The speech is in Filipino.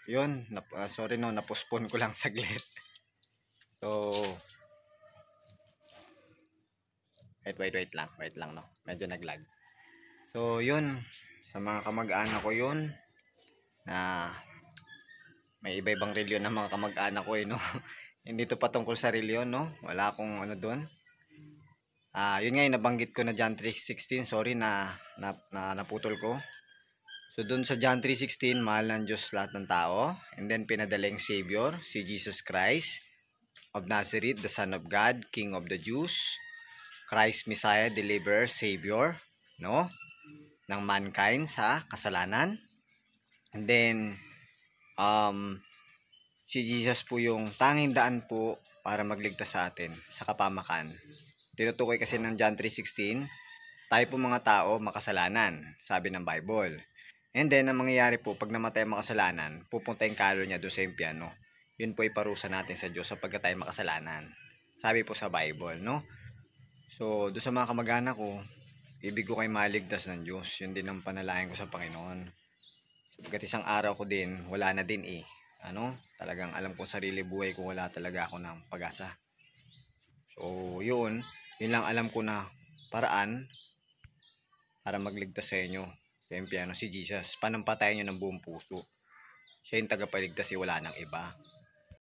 yun, sorry no, na-postpone ko lang saglit. So, wait lang no. Medyo naglag. So, yun, sa mga kamag-anak ko yun, na may iba-ibang reliyon ng mga kamag-anak ko no. Hindi to patungkol sa reliyon no. Wala akong ano doon. Yun nga yung nabanggit ko na John 3:16, sorry na naputol ko. So doon sa John 3:16, mahal ng Diyos lahat ng tao, and then pinadaling Savior, si Jesus Christ of Nazareth, the Son of God, King of the Jews, Christ Messiah, Deliverer, Savior, no? Ng mankind sa kasalanan. And then si Jesus po yung tanging daan po para magligtas sa atin sa kapamakan. Tinutukoy kasi ng John 3:16, tayo po mga tao makasalanan, sabi ng Bible. And then, ang mangyayari po, pag namatay ang makasalanan, pupunta yung kalo niya doon sa impyerno. Yun po iparusa natin sa Diyos sapagkat tayo makasalanan. Sabi po sa Bible, no? So, doon sa mga kamag-anak ko, ibig ko kayo maligtas ng Diyos. Yun din ang panalangin ko sa Panginoon. Sapagkat isang araw ko din, wala na din eh. Talagang alam ko sarili buhay ko, wala talaga ako ng pag-asa. So, yun lang alam ko na paraan para magligtas sa inyo sa impyerno, si Jesus. Panampatayan nyo ng buong puso. Siya yung tagapagligtas, wala nang iba.